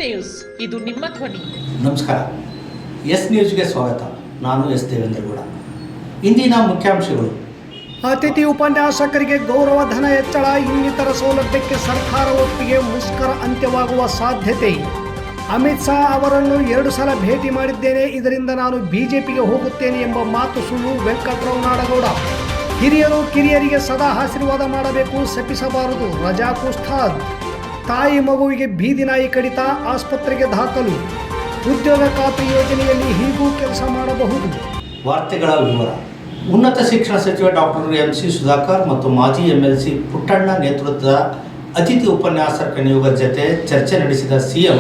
News, ಇದು ನಿಮ್ಮ ಧ್ವನಿ. ನಮಸ್ಕಾರ. ಎಸ್ ನ್ಯೂಸ್ಗೆ ಸ್ವಾಗತ. ನಾನು ಎಸ್ ದೇವೇಂದ್ರಗೌಡ. ಇಂದಿನ ಮುಖ್ಯಾಂಶಗಳು: ಅತಿಥಿ ಉಪನ್ಯಾಸಕರಿಗೆ ಗೌರವ ಧನ ಹೆಚ್ಚಳ, ಇನ್ನಿತರ ಸೌಲಭ್ಯಕ್ಕೆ ಸರ್ಕಾರ ಒಪ್ಪಿಗೆ, ಮುಷ್ಕರ ಅಂತ್ಯವಾಗುವ ಸಾಧ್ಯತೆ. ಅಮಿತ್ ಶಾ ಅವರನ್ನು 2 ಸಲ ಭೇಟಿ ಮಾಡಿದ್ದೇನೆ, ಇದರಿಂದ ನಾನು ಬಿಜೆಪಿಗೆ ಹೋಗುತ್ತೇನೆ ಎಂಬ ಮಾತು ಸುಳ್ಳು. ವೆಂಕಟರಾವ್ ನಾಡಗೌಡ. ಹಿರಿಯರು ಕಿರಿಯರಿಗೆ ಸದಾ ಆಶೀರ್ವಾದ ಮಾಡಬೇಕು, ಶಪಿಸಬಾರದು. ರಜಾಕ್ ಉಸ್ತಾದ್. ತಾಯಿ ಮಗುವಿಗೆ ಬೀದಿ ನಾಯಿ ಕಡಿತ, ಆಸ್ಪತ್ರೆಗೆ ದಾಖಲು. ಉದ್ಯೋಗ ಖಾತ್ರಿ ಯೋಜನೆಯಲ್ಲಿ ಹೀಗೂ ಕೆಲಸ ಮಾಡಬಹುದು. ವಾರ್ತೆಗಳ ವಿವರ. ಉನ್ನತ ಶಿಕ್ಷಣ ಸಚಿವ ಡಾಕ್ಟರ್ ಎಂ.ಸಿ. ಸುಧಾಕರ್ ಮತ್ತು ಮಾಜಿ ಎಂ.ಎಲ್.ಸಿ. ಪುಟ್ಟಣ್ಣ ನೇತೃತ್ವದ ಅತಿಥಿ ಉಪನ್ಯಾಸಕ ನಿಯೋಗದ ಜತೆ ಚರ್ಚೆ ನಡೆಸಿದ ಸಿಎಂ,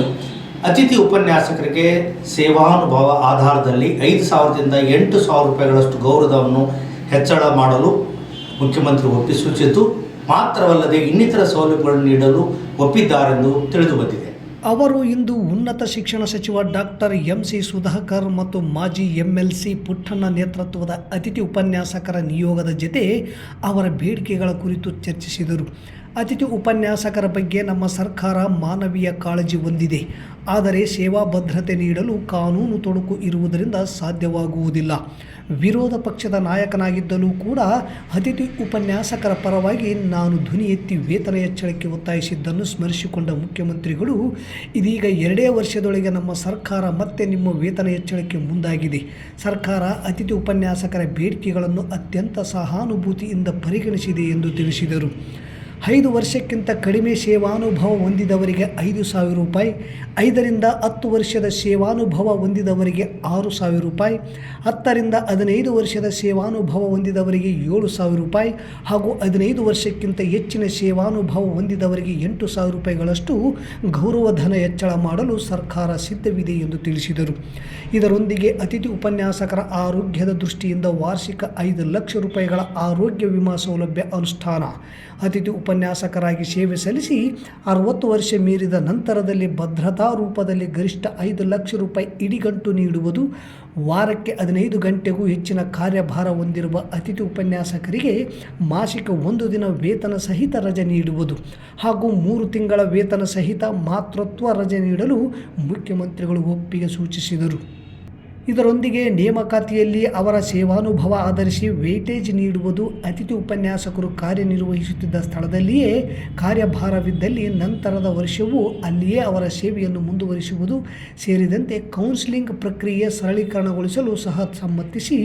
ಅತಿಥಿ ಉಪನ್ಯಾಸಕರಿಗೆ ಸೇವಾನುಭವ ಆಧಾರದಲ್ಲಿ 5,000ದಿಂದ 8,000 ರೂಪಾಯಿಗಳಷ್ಟು ಗೌರವವನ್ನು ಹೆಚ್ಚಳ ಮಾಡಲು ಮುಖ್ಯಮಂತ್ರಿ ಒಪ್ಪಿ ಸೂಚಿಸಿದ್ದು ಮಾತ್ರವಲ್ಲದೆ ಇನ್ನಿತರ ಸೌಲಭ್ಯಗಳನ್ನು ನೀಡಲು ಒಪ್ಪಿದ್ದಾರೆಂದು ತಿಳಿದುಬಂದಿದೆ. ಅವರು ಇಂದು ಉನ್ನತ ಶಿಕ್ಷಣ ಸಚಿವ ಡಾಕ್ಟರ್ ಎಂ.ಸಿ. ಸುಧಾಕರ್ ಮತ್ತು ಮಾಜಿ ಎಂ.ಎಲ್.ಸಿ. ಪುಟ್ಟಣ್ಣ ನೇತೃತ್ವದ ಅತಿಥಿ ಉಪನ್ಯಾಸಕರ ನಿಯೋಗದ ಜತೆ ಅವರ ಬೇಡಿಕೆಗಳ ಕುರಿತು ಚರ್ಚಿಸಿದರು. ಅತಿಥಿ ಉಪನ್ಯಾಸಕರ ಬಗ್ಗೆ ನಮ್ಮ ಸರ್ಕಾರ ಮಾನವೀಯ ಕಾಳಜಿ ಹೊಂದಿದೆ, ಆದರೆ ಸೇವಾ ಭದ್ರತೆ ನೀಡಲು ಕಾನೂನು ತೊಡಕು ಇರುವುದರಿಂದ ಸಾಧ್ಯವಾಗುವುದಿಲ್ಲ. ವಿರೋಧ ಪಕ್ಷದ ನಾಯಕನಾಗಿದ್ದಲೂ ಕೂಡ ಅತಿಥಿ ಉಪನ್ಯಾಸಕರ ಪರವಾಗಿ ನಾನು ಧ್ವನಿ ಎತ್ತಿ ವೇತನ ಹೆಚ್ಚಳಕ್ಕೆ ಒತ್ತಾಯಿಸಿದ್ದನ್ನು ಸ್ಮರಿಸಿಕೊಂಡ ಮುಖ್ಯಮಂತ್ರಿಗಳು, ಇದೀಗ 2 ವರ್ಷದೊಳಗೆ ನಮ್ಮ ಸರ್ಕಾರ ಮತ್ತೆ ನಿಮ್ಮ ವೇತನ ಹೆಚ್ಚಳಕ್ಕೆ ಮುಂದಾಗಿದೆ. ಸರ್ಕಾರ ಅತಿಥಿ ಉಪನ್ಯಾಸಕರ ಬೇಡಿಕೆಗಳನ್ನು ಅತ್ಯಂತ ಸಹಾನುಭೂತಿಯಿಂದ ಪರಿಗಣಿಸಿದೆ ಎಂದು ತಿಳಿಸಿದರು. 5 ವರ್ಷಕ್ಕಿಂತ ಕಡಿಮೆ ಸೇವಾನುಭವ ಹೊಂದಿದವರಿಗೆ 5,000 ರೂಪಾಯಿ, 5 ರಿಂದ 10 ವರ್ಷದ ಸೇವಾನುಭವ ಹೊಂದಿದವರಿಗೆ 6,000 ರೂಪಾಯಿ, 10 ರಿಂದ 15 ವರ್ಷದ ಸೇವಾನುಭವ ಹೊಂದಿದವರಿಗೆ 7,000 ರೂಪಾಯಿ ಹಾಗೂ 15 ವರ್ಷಕ್ಕಿಂತ ಹೆಚ್ಚಿನ ಸೇವಾನುಭವ ಹೊಂದಿದವರಿಗೆ 8,000 ರೂಪಾಯಿಗಳಷ್ಟು ಗೌರವಧನ ಹೆಚ್ಚಳ ಮಾಡಲು ಸರ್ಕಾರ ಸಿದ್ಧವಿದೆ ಎಂದು ತಿಳಿಸಿದರು. ಇದರೊಂದಿಗೆ ಅತಿಥಿ ಉಪನ್ಯಾಸಕರ ಆರೋಗ್ಯದ ದೃಷ್ಟಿಯಿಂದ ವಾರ್ಷಿಕ 5 ಲಕ್ಷ ರೂಪಾಯಿಗಳ ಆರೋಗ್ಯ ವಿಮಾ ಸೌಲಭ್ಯ ಅನುಷ್ಠಾನ, ಅತಿಥಿ ಉಪನ್ಯಾಸಕರಾಗಿ ಸೇವೆ ಸಲ್ಲಿಸಿ 60 ವರ್ಷ ಮೀರಿದ ನಂತರದಲ್ಲಿ ಭದ್ರತಾ ರೂಪದಲ್ಲಿ ಗರಿಷ್ಠ 5 ಲಕ್ಷ ರೂಪಾಯಿ ಇಡಿಗಂಟು ನೀಡುವುದು, ವಾರಕ್ಕೆ 15 ಗಂಟೆಗೂ ಹೆಚ್ಚಿನ ಕಾರ್ಯಭಾರ ಹೊಂದಿರುವ ಅತಿಥಿ ಉಪನ್ಯಾಸಕರಿಗೆ ಮಾಸಿಕ 1 ದಿನ ವೇತನ ಸಹಿತ ರಜೆ ನೀಡುವುದು ಹಾಗೂ 3 ತಿಂಗಳ ವೇತನ ಸಹಿತ ಮಾತೃತ್ವ ರಜೆ ನೀಡಲು ಮುಖ್ಯಮಂತ್ರಿಗಳು ಒಪ್ಪಿಗೆ ಸೂಚಿಸಿದರು. ಇದರೊಂದಿಗೆ ನೇಮಕಾತಿಯಲ್ಲಿ ಅವರ ಸೇವಾನುಭವ ಆಧರಿಸಿ ವೇಟೇಜ್ ನೀಡುವುದು, ಅತಿಥಿ ಉಪನ್ಯಾಸಕರು ಕಾರ್ಯನಿರ್ವಹಿಸುತ್ತಿದ್ದ ಸ್ಥಳದಲ್ಲಿಯೇ ಕಾರ್ಯಭಾರವಿದ್ದಲ್ಲಿ ನಂತರದ ವರ್ಷವೂ ಅಲ್ಲಿಯೇ ಅವರ ಸೇವೆಯನ್ನು ಮುಂದುವರಿಸುವುದು ಸೇರಿದಂತೆ ಕೌನ್ಸಿಲಿಂಗ್ ಪ್ರಕ್ರಿಯೆ ಸರಳೀಕರಣಗೊಳಿಸಲು ಸಹ ಸಮ್ಮತಿಸಿ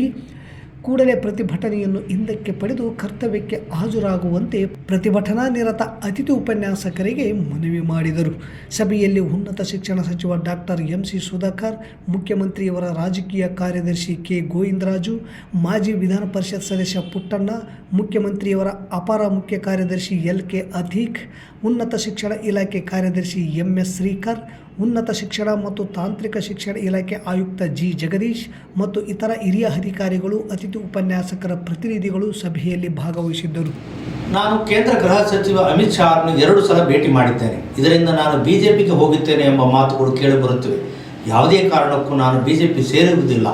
ಕೂಡಲೇ ಪ್ರತಿಭಟನೆಯನ್ನು ಹಿಂದಕ್ಕೆ ಪಡೆದು ಕರ್ತವ್ಯಕ್ಕೆ ಹಾಜರಾಗುವಂತೆ ಪ್ರತಿಭಟನಾ ನಿರತ ಅತಿಥಿ ಉಪನ್ಯಾಸಕರಿಗೆ ಮನವಿ ಮಾಡಿದರು. ಸಭೆಯಲ್ಲಿ ಉನ್ನತ ಶಿಕ್ಷಣ ಸಚಿವ ಡಾಕ್ಟರ್ ಎಂ.ಸಿ. ಸುಧಾಕರ್, ಮುಖ್ಯಮಂತ್ರಿಯವರ ರಾಜಕೀಯ ಕಾರ್ಯದರ್ಶಿ ಕೆ. ಗೋವಿಂದರಾಜು, ಮಾಜಿ ವಿಧಾನ ಪರಿಷತ್ ಸದಸ್ಯ ಪುಟ್ಟಣ್ಣ, ಮುಖ್ಯಮಂತ್ರಿಯವರ ಅಪರ ಮುಖ್ಯ ಕಾರ್ಯದರ್ಶಿ ಎಲ್.ಕೆ. ಅತೀಕ್, ಉನ್ನತ ಶಿಕ್ಷಣ ಇಲಾಖೆ ಕಾರ್ಯದರ್ಶಿ ಎಂ.ಎಸ್. ಶ್ರೀಕರ್, ಉನ್ನತ ಶಿಕ್ಷಣ ಮತ್ತು ತಾಂತ್ರಿಕ ಶಿಕ್ಷಣ ಇಲಾಖೆ ಆಯುಕ್ತ ಜಿ. ಜಗದೀಶ್ ಮತ್ತು ಇತರ ಹಿರಿಯ ಅಧಿಕಾರಿಗಳು, ಅತಿಥಿ ಉಪನ್ಯಾಸಕರ ಪ್ರತಿನಿಧಿಗಳು ಸಭೆಯಲ್ಲಿ ಭಾಗವಹಿಸಿದ್ದರು. ನಾನು ಕೇಂದ್ರ ಗೃಹ ಸಚಿವ ಅಮಿತ್ ಶಾ ಅವರನ್ನು 2 ಸಲ ಭೇಟಿ ಮಾಡಿದ್ದೇನೆ, ಇದರಿಂದ ನಾನು ಬಿಜೆಪಿಗೆ ಹೋಗುತ್ತೇನೆ ಎಂಬ ಮಾತುಗಳು ಕೇಳಿಬರುತ್ತಿವೆ. ಯಾವುದೇ ಕಾರಣಕ್ಕೂ ನಾನು ಬಿಜೆಪಿ ಸೇರುವುದಿಲ್ಲ.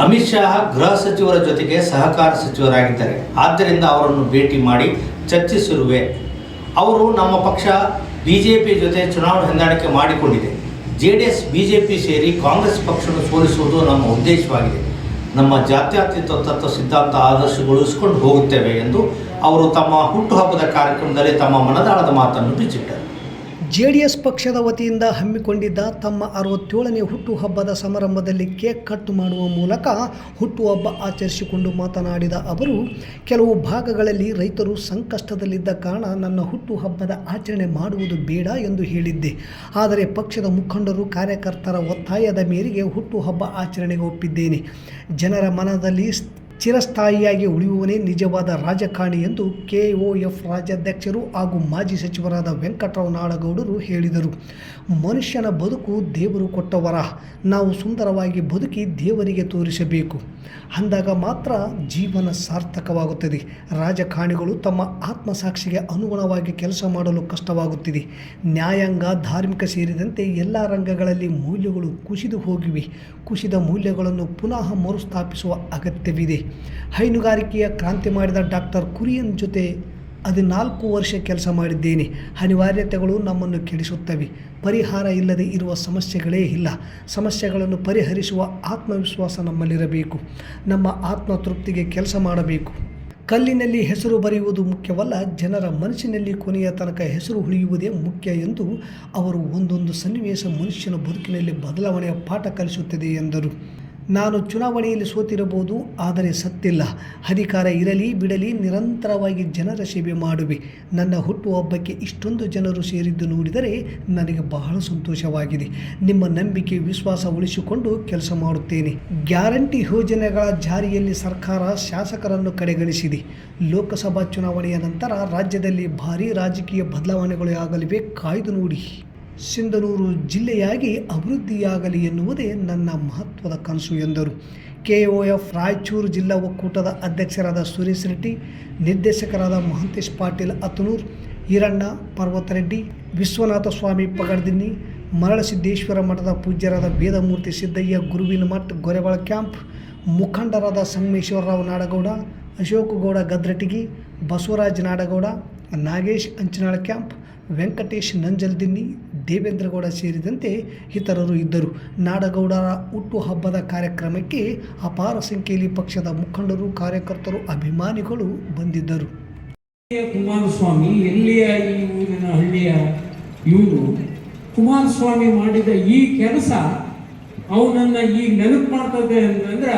ಅಮಿತ್ ಶಾ ಗೃಹ ಸಚಿವರ ಜೊತೆಗೆ ಸಹಕಾರ ಸಚಿವರಾಗಿದ್ದಾರೆ, ಆದ್ದರಿಂದ ಅವರನ್ನು ಭೇಟಿ ಮಾಡಿ ಚರ್ಚಿಸಿರುವೆ. ಅವರು ನಮ್ಮ ಪಕ್ಷ ಬಿಜೆಪಿ ಜೊತೆ ಚುನಾವಣೆ ಹೊಂದಾಣಿಕೆ ಮಾಡಿಕೊಂಡಿದೆ. JDS ಬಿಜೆಪಿ ಸೇರಿ ಕಾಂಗ್ರೆಸ್ ಪಕ್ಷವನ್ನು ಸೋಲಿಸುವುದು ನಮ್ಮ ಉದ್ದೇಶವಾಗಿದೆ. ನಮ್ಮ ಜಾತ್ಯತೀತ ತತ್ವ ಸಿದ್ಧಾಂತ ಆದರ್ಶಗಳು ಉಳಿಸಿಕೊಂಡು ಹೋಗುತ್ತೇವೆ ಎಂದು ಅವರು ತಮ್ಮ ಹುಟ್ಟುಹಬ್ಬದ ಕಾರ್ಯಕ್ರಮದಲ್ಲಿ ತಮ್ಮ ಮನದಾಳದ ಮಾತನ್ನು ಬಿಚ್ಚಿಟ್ಟರು. JDS ಪಕ್ಷದ ವತಿಯಿಂದ ಹಮ್ಮಿಕೊಂಡಿದ್ದ ತಮ್ಮ 67ನೇ ಹುಟ್ಟುಹಬ್ಬದ ಸಮಾರಂಭದಲ್ಲಿ ಕೇಕ್ ಕಟ್ ಮಾಡುವ ಮೂಲಕ ಹುಟ್ಟುಹಬ್ಬ ಆಚರಿಸಿಕೊಂಡು ಮಾತನಾಡಿದ ಅವರು, ಕೆಲವು ಭಾಗಗಳಲ್ಲಿ ರೈತರು ಸಂಕಷ್ಟದಲ್ಲಿದ್ದ ಕಾರಣ ನನ್ನ ಹುಟ್ಟುಹಬ್ಬದ ಆಚರಣೆ ಮಾಡುವುದು ಬೇಡ ಎಂದು ಹೇಳಿದ್ದೆ. ಆದರೆ ಪಕ್ಷದ ಮುಖಂಡರು, ಕಾರ್ಯಕರ್ತರ ಒತ್ತಾಯದ ಮೇರೆಗೆ ಹುಟ್ಟುಹಬ್ಬ ಆಚರಣೆಗೆ ಒಪ್ಪಿದ್ದೇನೆ. ಜನರ ಮನದಲ್ಲಿ ಚಿರಸ್ಥಾಯಿಯಾಗಿ ಉಳಿಯುವನೇ ನಿಜವಾದ ರಾಜಕಾರಣಿ ಎಂದು KOF ರಾಜ್ಯಾಧ್ಯಕ್ಷರು ಹಾಗೂ ಮಾಜಿ ಸಚಿವರಾದ ವೆಂಕಟರಾವ್ ನಾಡಗೌಡರು ಹೇಳಿದರು. ಮನುಷ್ಯನ ಬದುಕು ದೇವರು ಕೊಟ್ಟ ವರ. ನಾವು ಸುಂದರವಾಗಿ ಬದುಕಿ ದೇವರಿಗೆ ತೋರಿಸಬೇಕು. ಅಂದಾಗ ಮಾತ್ರ ಜೀವನ ಸಾರ್ಥಕವಾಗುತ್ತದೆ. ರಾಜಕಾರಣಿಗಳು ತಮ್ಮ ಆತ್ಮಸಾಕ್ಷಿಗೆ ಅನುಗುಣವಾಗಿ ಕೆಲಸ ಮಾಡಲು ಕಷ್ಟವಾಗುತ್ತಿದೆ. ನ್ಯಾಯಾಂಗ, ಧಾರ್ಮಿಕ ಸೇರಿದಂತೆ ಎಲ್ಲ ರಂಗಗಳಲ್ಲಿ ಮೌಲ್ಯಗಳು ಕುಸಿದು ಹೋಗಿವೆ. ಕುಸಿದ ಮೌಲ್ಯಗಳನ್ನು ಪುನಃ ಮರುಸ್ಥಾಪಿಸುವ ಅಗತ್ಯವಿದೆ. ಹೈನುಗಾರಿಕೆಯ ಕ್ರಾಂತಿ ಮಾಡಿದ ಡಾಕ್ಟರ್ ಕುರಿಯನ್ ಜೊತೆ 14 ವರ್ಷ ಕೆಲಸ ಮಾಡಿದ್ದೇನೆ. ಅನಿವಾರ್ಯತೆಗಳು ನಮ್ಮನ್ನು ಕೆಡಿಸುತ್ತವೆ. ಪರಿಹಾರ ಇಲ್ಲದೆ ಇರುವ ಸಮಸ್ಯೆಗಳೇ ಇಲ್ಲ. ಸಮಸ್ಯೆಗಳನ್ನು ಪರಿಹರಿಸುವ ಆತ್ಮವಿಶ್ವಾಸ ನಮ್ಮಲ್ಲಿರಬೇಕು. ನಮ್ಮ ಆತ್ಮತೃಪ್ತಿಗೆ ಕೆಲಸ ಮಾಡಬೇಕು. ಕಲ್ಲಿನಲ್ಲಿ ಹೆಸರು ಬರೆಯುವುದು ಮುಖ್ಯವಲ್ಲ, ಜನರ ಮನಸ್ಸಿನಲ್ಲಿ ಕೊನೆಯ ತನಕ ಹೆಸರು ಉಳಿಯುವುದೇ ಮುಖ್ಯ ಎಂದು ಅವರು ಒಂದೊಂದು ಸನ್ನಿವೇಶ ಮನುಷ್ಯನ ಬದುಕಿನಲ್ಲಿ ಬದಲಾವಣೆಯ ಪಾಠ ಕಲಿಸುತ್ತದೆ ಎಂದರು. ನಾನು ಚುನಾವಣೆಯಲ್ಲಿ ಸೋತಿರಬಹುದು, ಆದರೆ ಸತ್ತಿಲ್ಲ. ಅಧಿಕಾರ ಇರಲಿ ಬಿಡಲಿ, ನಿರಂತರವಾಗಿ ಜನರ ಸೇವೆ ಮಾಡುವೆ. ನನ್ನ ಹುಟ್ಟುಹಬ್ಬಕ್ಕೆ ಇಷ್ಟೊಂದು ಜನರು ಸೇರಿದ್ದು ನೋಡಿದರೆ ನನಗೆ ಬಹಳ ಸಂತೋಷವಾಗಿದೆ. ನಿಮ್ಮ ನಂಬಿಕೆ ವಿಶ್ವಾಸ ಉಳಿಸಿಕೊಂಡು ಕೆಲಸ ಮಾಡುತ್ತೇನೆ. ಗ್ಯಾರಂಟಿ ಯೋಜನೆಗಳ ಜಾರಿಯಲ್ಲಿ ಸರ್ಕಾರ ಶಾಸಕರನ್ನು ಕಡೆಗಣಿಸಿದೆ. ಲೋಕಸಭಾ ಚುನಾವಣೆಯ ನಂತರ ರಾಜ್ಯದಲ್ಲಿ ಭಾರೀ ರಾಜಕೀಯ ಬದಲಾವಣೆಗಳು ಆಗಲಿವೆ, ಕಾಯ್ದು ನೋಡಿ. ಸಿಂಧನೂರು ಜಿಲ್ಲೆಯಾಗಿ ಅಭಿವೃದ್ಧಿಯಾಗಲಿ ಎನ್ನುವುದೇ ನನ್ನ ಮಹತ್ವದ ಕನಸು ಎಂದರು. ಕೆಒಎಫ್ ರಾಯಚೂರು ಜಿಲ್ಲಾ ಒಕ್ಕೂಟದ ಅಧ್ಯಕ್ಷರಾದ ಸುರೇಶ್ ರೆಡ್ಡಿ, ನಿರ್ದೇಶಕರಾದ ಮಹಂತೇಶ್ ಪಾಟೀಲ್ ಅತನೂರ್, ಈರಣ್ಣ ಪರ್ವತರೆಡ್ಡಿ, ವಿಶ್ವನಾಥ ಸ್ವಾಮಿ ಪಗಡ್ದಿನ್ನಿ, ಮರಳಸಿದ್ದೇಶ್ವರ ಮಠದ ಪೂಜ್ಯರಾದ ವೇದಮೂರ್ತಿ ಸಿದ್ದಯ್ಯ ಗುರುವಿನ ಮಠ ಗೊರೆವಾಳ ಕ್ಯಾಂಪ್, ಮುಖಂಡರಾದ ಸಂಗಮೇಶ್ವರರಾವ್ ನಾಡಗೌಡ, ಅಶೋಕಗೌಡ ಗದ್ರಟಿಗಿ, ಬಸವರಾಜ್ ನಾಡಗೌಡ, ನಾಗೇಶ್ ಅಂಚನಾಳ ಕ್ಯಾಂಪ್, ವೆಂಕಟೇಶ್ ನಂಜಲ್ದಿನ್ನಿ, ದೇವೇಂದ್ರಗೌಡ ಸೇರಿದಂತೆ ಇತರರು ಇದ್ದರು. ನಾಡಗೌಡರ ಹುಟ್ಟುಹಬ್ಬದ ಕಾರ್ಯಕ್ರಮಕ್ಕೆ ಅಪಾರ ಸಂಖ್ಯೆಯಲ್ಲಿ ಪಕ್ಷದ ಮುಖಂಡರು, ಕಾರ್ಯಕರ್ತರು, ಅಭಿಮಾನಿಗಳು ಬಂದಿದ್ದರು. ಕುಮಾರಸ್ವಾಮಿ ಎಲ್ಲಿಯ ಈ ಊರಿನ ಹಳ್ಳಿಯ ಇವರು ಕುಮಾರಸ್ವಾಮಿ ಮಾಡಿದ ಈ ಕೆಲಸ ಅವನನ್ನು ಈಗ ನೆನಪು ಮಾಡ್ತದೆ ಅಂತಂದ್ರೆ,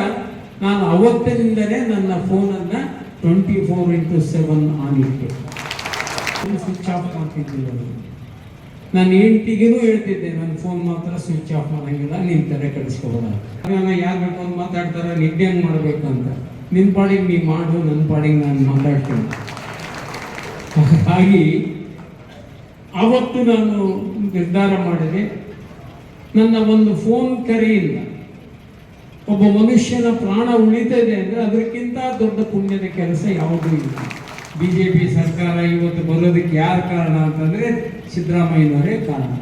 ನಾನು ಅವತ್ತಿನಿಂದಲೇ ನನ್ನ ಫೋನನ್ನು 24/7 ಆನ್ ಇಟ್ಟೆ. ಸ್ವಿಚ್ ಆಫ್ ಮಾಡ್ತಿದ್ದಿಲ್ಲ. ನಾನು ಹೆಂಡತಿಗೂ ಹೇಳ್ತಿದ್ದೆ, ನನ್ನ ಫೋನ್ ಮಾತ್ರ ಸ್ವಿಚ್ ಆಫ್ ಮಾಡಂಗಿಲ್ಲ, ನಿನ್ನ ತಲೆ ಕೆಡಿಸ್ಕೋಬೇಡ. ನಾನು ಯಾರು ಬೇಕು ಅಂತ ಮಾತಾಡ್ತಾರೆ, ನಿದ್ದೆ ಹೆಂಗೆ ಮಾಡ್ಬೇಕಂತ. ನಿನ್ನ ಪಾಡಿಗೆ ನೀ ಮಾಡು, ನನ್ನ ಪಾಡಿಗೆ ನಾನು ಮಾತಾಡ್ತೇನೆ. ಹಾಗಾಗಿ ಆವತ್ತು ನಾನು ನಿರ್ಧಾರ ಮಾಡಿದೆ, ನನ್ನ ಒಂದು ಫೋನ್ ಕರೆಯಿಂದ ಒಬ್ಬ ಮನುಷ್ಯನ ಪ್ರಾಣ ಉಳಿತದೆ ಅಂದರೆ ಅದಕ್ಕಿಂತ ದೊಡ್ಡ ಪುಣ್ಯದ ಕೆಲಸ ಯಾವುದೂ ಇಲ್ಲ. BJP ಸರ್ಕಾರ ಇವತ್ತು ಬರೋದಕ್ಕೆ ಯಾರು ಕಾರಣ ಅಂತಂದರೆ ಸಿದ್ದರಾಮಯ್ಯನವರೇ ಕಾರಣ.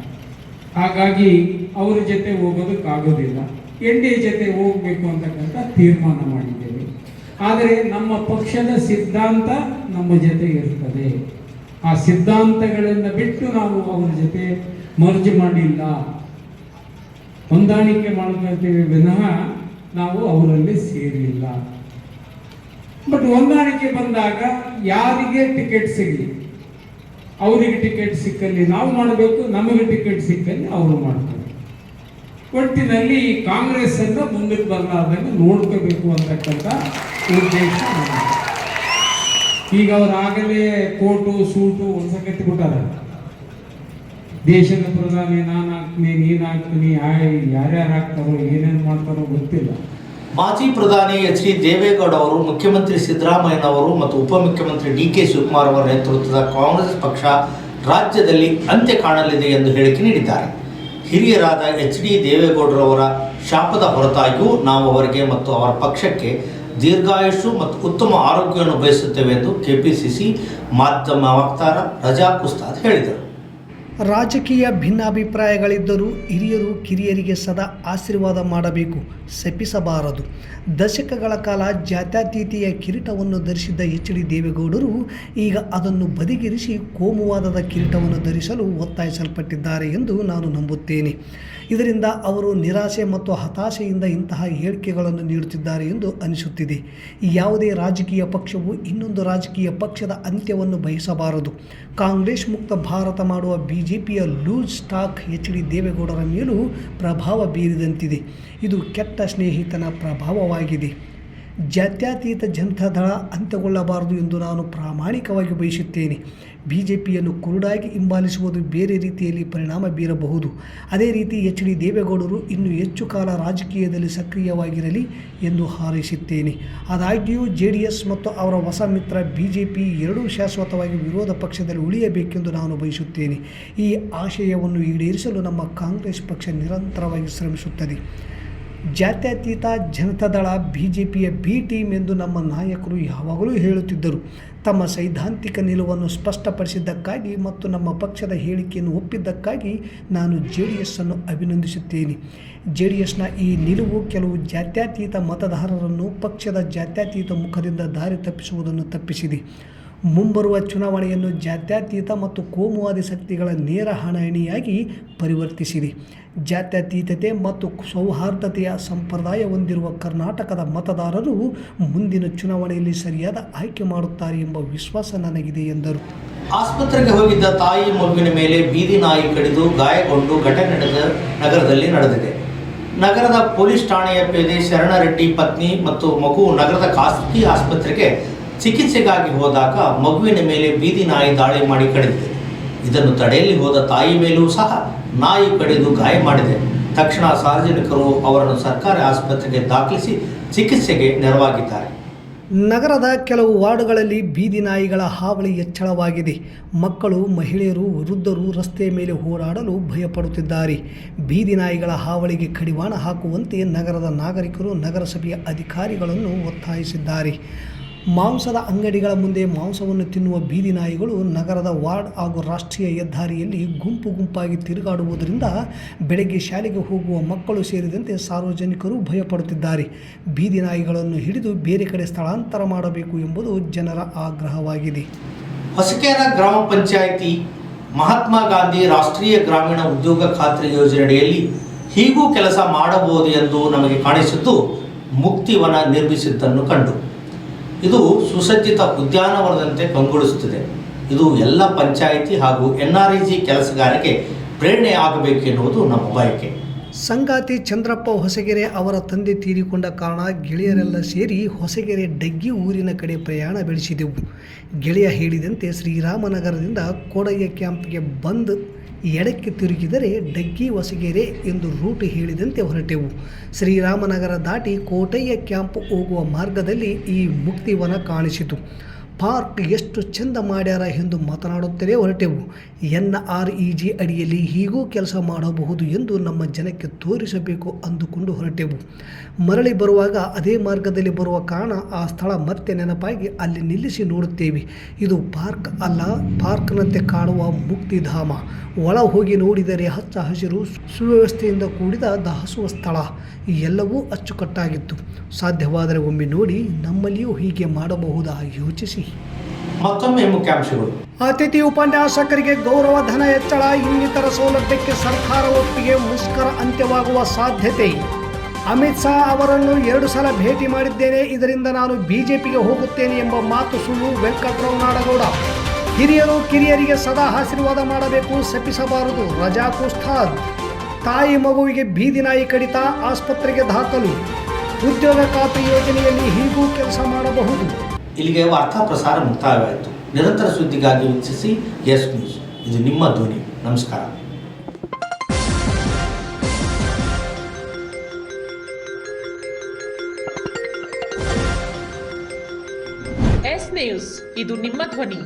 ಹಾಗಾಗಿ ಅವರ ಜೊತೆ ಹೋಗೋದಕ್ಕಾಗೋದಿಲ್ಲ. NDA ಜೊತೆ ಹೋಗಬೇಕು ಅಂತಕ್ಕಂಥ ತೀರ್ಮಾನ ಮಾಡಿದ್ದೇವೆ. ಆದರೆ ನಮ್ಮ ಪಕ್ಷದ ಸಿದ್ಧಾಂತ ನಮ್ಮ ಜೊತೆ ಇರ್ತದೆ. ಆ ಸಿದ್ಧಾಂತಗಳನ್ನು ಬಿಟ್ಟು ನಾವು ಅವರ ಜೊತೆ ಮರ್ಜ್ ಮಾಡಿಲ್ಲ, ಹೊಂದಾಣಿಕೆ ಮಾಡ್ಕೊಳ್ತೀವಿ ವಿನಃ ನಾವು ಅವರಲ್ಲಿ ಸೇರಿಲ್ಲ. ಬಟ್ ಹೊಂದಾಣಿಕೆ ಬಂದಾಗ ಯಾರಿಗೆ ಟಿಕೆಟ್ ಸಿಗಲಿ, ಅವರಿಗೆ ಟಿಕೆಟ್ ಸಿಕ್ಕಲ್ಲಿ ನಾವು ಮಾಡಬೇಕು, ನಮಗೆ ಟಿಕೆಟ್ ಸಿಕ್ಕಲ್ಲಿ ಅವರು ಮಾಡ್ತಾರೆ. ಒಟ್ಟಿನಲ್ಲಿ ಕಾಂಗ್ರೆಸ್ ಅನ್ನು ಮುಂದಕ್ಕೆ ಬರಲಾರ್ದಂಗೆ ನೋಡ್ಕೋಬೇಕು ಅಂತಕ್ಕಂಥ ಉದ್ದೇಶ. ಈಗ ಅವರು ಆಗಲೇ ಕೋಟು ಸೂಟು ಹೊಸ ಕಟ್ಟಿಬಿಟ್ಟಾರೆ. ದೇಶದ ಪ್ರಧಾನಿ ನಾನು ಆಗ್ತೀನಿ, ನೀನು ಆಗ್ತೀನಿ, ಯಾರ್ಯಾರು ಆಗ್ತಾರೋ ಏನೇನು ಮಾಡ್ತಾರೋ ಗೊತ್ತಿಲ್ಲ. ಮಾಜಿ ಪ್ರಧಾನಿ ಎಚ್.ಡಿ. ದೇವೇಗೌಡ ಅವರು, ಮುಖ್ಯಮಂತ್ರಿ ಸಿದ್ದರಾಮಯ್ಯನವರು ಮತ್ತು ಉಪಮುಖ್ಯಮಂತ್ರಿ ಡಿ.ಕೆ. ಶಿವಕುಮಾರ್ ಅವರ ನೇತೃತ್ವದ ಕಾಂಗ್ರೆಸ್ ಪಕ್ಷ ರಾಜ್ಯದಲ್ಲಿ ಅಂತ್ಯ ಕಾಣಲಿದೆ ಎಂದು ಹೇಳಿಕೆ ನೀಡಿದ್ದಾರೆ. ಹಿರಿಯರಾದ ಎಚ್.ಡಿ. ದೇವೇಗೌಡರವರ ಶಾಪದ ಹೊರತಾಗಿಯೂ ನಾವು ಅವರಿಗೆ ಮತ್ತು ಅವರ ಪಕ್ಷಕ್ಕೆ ದೀರ್ಘಾಯುಷು ಮತ್ತು ಉತ್ತಮ ಆರೋಗ್ಯವನ್ನು ಬಯಸುತ್ತೇವೆ ಎಂದು ಕೆಪಿಸಿಸಿ ಮಾಧ್ಯಮ ವಕ್ತಾರ ರಜಾಕ್ ಉಸ್ತಾದ್ ಹೇಳಿದರು. ರಾಜಕೀಯ ಭಿನ್ನಾಭಿಪ್ರಾಯಗಳಿದ್ದರೂ ಹಿರಿಯರು ಕಿರಿಯರಿಗೆ ಸದಾ ಆಶೀರ್ವಾದ ಮಾಡಬೇಕು, ಶಪಿಸಬಾರದು. ದಶಕಗಳ ಕಾಲ ಜಾತ್ಯತೀತೆಯ ಕಿರೀಟವನ್ನು ಧರಿಸಿದ್ದ ಎಚ್.ಡಿ. ದೇವೇಗೌಡರು ಈಗ ಅದನ್ನು ಬದಿಗಿರಿಸಿ ಕೋಮುವಾದದ ಕಿರೀಟವನ್ನು ಧರಿಸಲು ಒತ್ತಾಯಿಸಲ್ಪಟ್ಟಿದ್ದಾರೆ ಎಂದು ನಾನು ನಂಬುತ್ತೇನೆ. ಇದರಿಂದ ಅವರು ನಿರಾಸೆ ಮತ್ತು ಹತಾಶೆಯಿಂದ ಇಂತಹ ಹೇಳಿಕೆಗಳನ್ನು ನೀಡುತ್ತಿದ್ದಾರೆ ಎಂದು ಅನಿಸುತ್ತಿದೆ. ಯಾವುದೇ ರಾಜಕೀಯ ಪಕ್ಷವು ಇನ್ನೊಂದು ರಾಜಕೀಯ ಪಕ್ಷದ ಅಂತ್ಯವನ್ನು ಬಯಸಬಾರದು. ಕಾಂಗ್ರೆಸ್ ಮುಕ್ತ ಭಾರತ ಮಾಡುವ ಬಿಜೆಪಿಯ ಲೂಸ್ ಸ್ಟಾಕ್ ಎಚ್.ಡಿ. ದೇವೇಗೌಡರ ಮೇಲೂ ಪ್ರಭಾವ ಬೀರಿದಂತಿದೆ. ಇದು ಕೆಟ್ಟ ಸ್ನೇಹಿತನ ಪ್ರಭಾವವಾಗಿದೆ. ಜಾತ್ಯತೀತ ಜನತಾದಳ ಅಂತ್ಯಗೊಳ್ಳಬಾರದು ಎಂದು ನಾನು ಪ್ರಾಮಾಣಿಕವಾಗಿ ಬಯಸುತ್ತೇನೆ. ಬಿಜೆಪಿಯನ್ನು ಕುರುಡಾಗಿ ಹಿಂಬಾಲಿಸುವುದು ಬೇರೆ ರೀತಿಯಲ್ಲಿ ಪರಿಣಾಮ ಬೀರಬಹುದು. ಅದೇ ರೀತಿ ಎಚ್.ಡಿ. ದೇವೇಗೌಡರು ಇನ್ನೂ ಹೆಚ್ಚು ಕಾಲ ರಾಜಕೀಯದಲ್ಲಿ ಸಕ್ರಿಯವಾಗಿರಲಿ ಎಂದು ಹಾರೈಸುತ್ತೇನೆ. ಆದಾಗ್ಯೂ JDS ಮತ್ತು ಅವರ ಹೊಸ ಮಿತ್ರ ಬಿಜೆಪಿ ಎರಡೂ ಶಾಶ್ವತವಾಗಿ ವಿರೋಧ ಪಕ್ಷದಲ್ಲಿ ಉಳಿಯಬೇಕೆಂದು ನಾನು ಬಯಸುತ್ತೇನೆ. ಈ ಆಶಯವನ್ನು ಈಡೇರಿಸಲು ನಮ್ಮ ಕಾಂಗ್ರೆಸ್ ಪಕ್ಷ ನಿರಂತರವಾಗಿ ಶ್ರಮಿಸುತ್ತದೆ. ಜಾತ್ಯತೀತ ಜನತಾದಳ ಬಿಜೆಪಿಯ ಬಿ ಟೀಮ್ ಎಂದು ನಮ್ಮ ನಾಯಕರು ಯಾವಾಗಲೂ ಹೇಳುತ್ತಿದ್ದರು. ತಮ್ಮ ಸೈದ್ಧಾಂತಿಕ ನಿಲುವನ್ನು ಸ್ಪಷ್ಟಪಡಿಸಿದ್ದಕ್ಕಾಗಿ ಮತ್ತು ನಮ್ಮ ಪಕ್ಷದ ಹೇಳಿಕೆಯನ್ನು ಒಪ್ಪಿದ್ದಕ್ಕಾಗಿ ನಾನು JDS ಅನ್ನು ಅಭಿನಂದಿಸುತ್ತೇನೆ. JDSನ ಈ ನಿಲುವು ಕೆಲವು ಜಾತ್ಯತೀತ ಮತದಾರರನ್ನು ಪಕ್ಷದ ಜಾತ್ಯತೀತ ಮುಖದಿಂದ ದಾರಿ ತಪ್ಪಿಸುವುದನ್ನು ತಪ್ಪಿಸಿದೆ. ಮುಂಬರುವ ಚುನಾವಣೆಯನ್ನು ಜಾತ್ಯತೀತ ಮತ್ತು ಕೋಮುವಾದಿ ಶಕ್ತಿಗಳ ನೇರ ಹಣಾಹಣಿಯಾಗಿ ಪರಿವರ್ತಿಸಿದೆ. ಜಾತ್ಯತೀತತೆ ಮತ್ತು ಸೌಹಾರ್ದತೆಯ ಸಂಪ್ರದಾಯ ಹೊಂದಿರುವ ಕರ್ನಾಟಕದ ಮತದಾರರು ಮುಂದಿನ ಚುನಾವಣೆಯಲ್ಲಿ ಸರಿಯಾದ ಆಯ್ಕೆ ಮಾಡುತ್ತಾರೆ ಎಂಬ ವಿಶ್ವಾಸ ನನಗಿದೆ ಎಂದರು. ಆಸ್ಪತ್ರೆಗೆ ಹೋಗಿದ್ದ ತಾಯಿ ಮಗುವಿನ ಮೇಲೆ ಬೀದಿ ನಾಯಿ ಕಡಿದು ಗಾಯಗೊಂಡು ಘಟನೆ ನಗರದಲ್ಲಿ ನಡೆದಿದೆ. ನಗರದ ಪೊಲೀಸ್ ಠಾಣೆಯ ಪೇದೆ ಶರಣರೆಡ್ಡಿ ಪತ್ನಿ ಮತ್ತು ಮಗು ನಗರದ ಖಾಸಗಿ ಆಸ್ಪತ್ರೆಗೆ ಚಿಕಿತ್ಸೆಗಾಗಿ ಹೋದಾಗ ಮಗುವಿನ ಮೇಲೆ ಬೀದಿ ನಾಯಿ ದಾಳಿ ಮಾಡಿ ಕಡಿದಿದೆ. ಇದನ್ನು ತಡೆಯಲ್ಲಿ ಹೋದ ತಾಯಿ ಮೇಲೂ ಸಹ ನಾಯಿ ಕಡಿದು ಗಾಯ ಮಾಡಿದೆ. ತಕ್ಷಣ ಸಾರ್ವಜನಿಕರು ಅವರನ್ನು ಸರ್ಕಾರಿ ಆಸ್ಪತ್ರೆಗೆ ದಾಖಲಿಸಿ ಚಿಕಿತ್ಸೆಗೆ ನೆರವಾಗಿದ್ದಾರೆ. ನಗರದ ಕೆಲವು ವಾರ್ಡ್ಗಳಲ್ಲಿ ಬೀದಿ ನಾಯಿಗಳ ಹಾವಳಿ ಹೆಚ್ಚಳವಾಗಿದೆ. ಮಕ್ಕಳು, ಮಹಿಳೆಯರು, ವೃದ್ಧರು ರಸ್ತೆಯ ಮೇಲೆ ಓಡಾಡಲು ಭಯಪಡುತ್ತಿದ್ದಾರೆ. ಬೀದಿ ನಾಯಿಗಳ ಹಾವಳಿಗೆ ಕಡಿವಾಣ ಹಾಕುವಂತೆ ನಗರದ ನಾಗರಿಕರು ನಗರಸಭೆಯ ಅಧಿಕಾರಿಗಳನ್ನು ಒತ್ತಾಯಿಸಿದ್ದಾರೆ. ಮಾಂಸದ ಅಂಗಡಿಗಳ ಮುಂದೆ ಮಾಂಸವನ್ನು ತಿನ್ನುವ ಬೀದಿ ನಾಯಿಗಳು ನಗರದ ವಾರ್ಡ್ ಹಾಗೂ ರಾಷ್ಟ್ರೀಯ ಹೆದ್ದಾರಿಯಲ್ಲಿ ಗುಂಪು ಗುಂಪಾಗಿ ತಿರುಗಾಡುವುದರಿಂದ ಬೆಳಗ್ಗೆ ಶಾಲೆಗೆ ಹೋಗುವ ಮಕ್ಕಳು ಸೇರಿದಂತೆ ಸಾರ್ವಜನಿಕರು ಭಯಪಡುತ್ತಿದ್ದಾರೆ. ಬೀದಿ ನಾಯಿಗಳನ್ನು ಹಿಡಿದು ಬೇರೆ ಕಡೆ ಸ್ಥಳಾಂತರ ಮಾಡಬೇಕು ಎಂಬುದು ಜನರ ಆಗ್ರಹವಾಗಿದೆ. ಹೊಸಕೇರ ಗ್ರಾಮ ಪಂಚಾಯಿತಿ ಮಹಾತ್ಮ ಗಾಂಧಿ ರಾಷ್ಟ್ರೀಯ ಗ್ರಾಮೀಣ ಉದ್ಯೋಗ ಖಾತ್ರಿ ಯೋಜನೆಯಡಿಯಲ್ಲಿ ಹೀಗೂ ಕೆಲಸ ಮಾಡಬಹುದು ಎಂದು ನಮಗೆ ಕಾಣಿಸಿದ್ದು ಮುಕ್ತಿವನ ನಿರ್ಮಿಸಿದ್ದನ್ನು ಕಂಡು. ಇದು ಸುಸಜ್ಜಿತ ಉದ್ಯಾನವನದಂತೆ ಕಂಗೊಳಿಸುತ್ತಿದೆ. ಇದು ಎಲ್ಲ ಪಂಚಾಯಿತಿ ಹಾಗೂ NREG ಕೆಲಸಗಾರರಿಗೆ ಪ್ರೇರಣೆ ಆಗಬೇಕು ಎನ್ನುವುದು ನಮ್ಮ ಬಯಕೆ. ಸಂಗಾತಿ ಚಂದ್ರಪ್ಪ ಹೊಸಗೆರೆ ಅವರ ತಂದೆ ತೀರಿಕೊಂಡ ಕಾರಣ ಗೆಳೆಯರೆಲ್ಲ ಸೇರಿ ಹೊಸಗೆರೆ ಡಗ್ಗಿ ಊರಿನ ಕಡೆ ಪ್ರಯಾಣ ಬೆಳೆಸಿದೆವು. ಗೆಳೆಯ ಹೇಳಿದಂತೆ ಶ್ರೀರಾಮನಗರದಿಂದ ಕೋಡಯ್ಯ ಕ್ಯಾಂಪ್ಗೆ ಬಂದು ಎಡಕ್ಕೆ ತಿರುಗಿದರೆ ಡಗ್ಗಿ ಹೊಸಗೆರೆ ಎಂದು ರೂಟ್ ಹೇಳಿದಂತೆ ಹೊರಟೆವು. ಶ್ರೀರಾಮನಗರ ದಾಟಿ ಕೋಟಯ್ಯ ಕ್ಯಾಂಪ್ ಹೋಗುವ ಮಾರ್ಗದಲ್ಲಿ ಈ ಮುಕ್ತಿವನ ಕಾಣಿಸಿತು. ಪಾರ್ಕ್ ಎಷ್ಟು ಚೆಂದ ಮಾಡ್ಯಾರ ಎಂದು ಮಾತನಾಡುತ್ತಲೇ ಹೊರಟೆವು. NREG ಅಡಿಯಲ್ಲಿ ಹೀಗೂ ಕೆಲಸ ಮಾಡಬಹುದು ಎಂದು ನಮ್ಮ ಜನಕ್ಕೆ ತೋರಿಸಬೇಕು ಅಂದುಕೊಂಡು ಹೊರಟೆವು. ಮರಳಿ ಬರುವಾಗ ಅದೇ ಮಾರ್ಗದಲ್ಲಿ ಬರುವ ಕಾರಣ ಆ ಸ್ಥಳ ಮತ್ತೆ ನೆನಪಾಗಿ ಅಲ್ಲಿ ನಿಲ್ಲಿಸಿ ನೋಡುತ್ತೇವೆ. ಇದು ಪಾರ್ಕ್ ಅಲ್ಲ, ಪಾರ್ಕ್ನಂತೆ ಕಾಣುವ ಮುಕ್ತಿಧಾಮ. ಒಳ ಹೋಗಿ ನೋಡಿದರೆ ಹಚ್ಚ ಹಸಿರು, ಸುವ್ಯವಸ್ಥೆಯಿಂದ ಕೂಡಿದ ದಾಸೋಹ ಸ್ಥಳ ಎಲ್ಲವೂ ಅಚ್ಚುಕಟ್ಟಾಗಿತ್ತು. ಸಾಧ್ಯವಾದರೆ ಒಮ್ಮೆ ನೋಡಿ, ನಮ್ಮಲ್ಲಿಯೂ ಹೀಗೆ ಮಾಡಬಹುದಾ ಯೋಚಿಸಿ. ಮತ್ತೊಮ್ಮೆ ಮುಖ್ಯಾಂಶಗಳು. ಅತಿಥಿ ಉಪನ್ಯಾಸಕರಿಗೆ ಗೌರವ ಧನ ಹೆಚ್ಚಳ, ಇನ್ನಿತರ ಸೌಲಭ್ಯಕ್ಕೆ ಸರ್ಕಾರ ಒಪ್ಪಿಗೆ, ಮುಷ್ಕರ ಅಂತ್ಯವಾಗುವ ಸಾಧ್ಯತೆ. ಅಮಿತ್ ಶಾ ಅವರನ್ನು 2 ಸಲ ಭೇಟಿ ಮಾಡಿದ್ದೇನೆ, ಇದರಿಂದ ನಾನು ಬಿಜೆಪಿಗೆ ಹೋಗುತ್ತೇನೆ ಎಂಬ ಮಾತು ಸುಳ್ಳು. ವೆಂಕಟರಾವ್ ನಾಡಗೌಡ. ಹಿರಿಯರು ಕಿರಿಯರಿಗೆ ಸದಾ ಆಶೀರ್ವಾದ ಮಾಡಬೇಕು, ಶಪಿಸಬಾರದು. ರಜಾಕ್ ಉಸ್ತಾದ್. ತಾಯಿ ಮಗುವಿಗೆ ಬೀದಿ ನಾಯಿ ಕಡಿತ, ಆಸ್ಪತ್ರೆಗೆ ದಾಖಲು. ಉದ್ಯೋಗ ಖಾತ್ರಿ ಯೋಜನೆಯಲ್ಲಿ ಹೀಗೂ ಕೆಲಸ ಮಾಡಬಹುದು. ಇಲ್ಲಿಗೆ ವಾರ್ತಾ ಪ್ರಸಾರ ಮುಕ್ತಾಯವಾಯಿತು. ನಿರಂತರ ಸುದ್ದಿಗಾಗಿ ವೀಕ್ಷಿಸಿ ಎಸ್ ನ್ಯೂಸ್. ಇದು ನಿಮ್ಮ ಧ್ವನಿ. ನಮಸ್ಕಾರ. ಎಸ್ ನ್ಯೂಸ್, ಇದು ನಿಮ್ಮ ಧ್ವನಿ.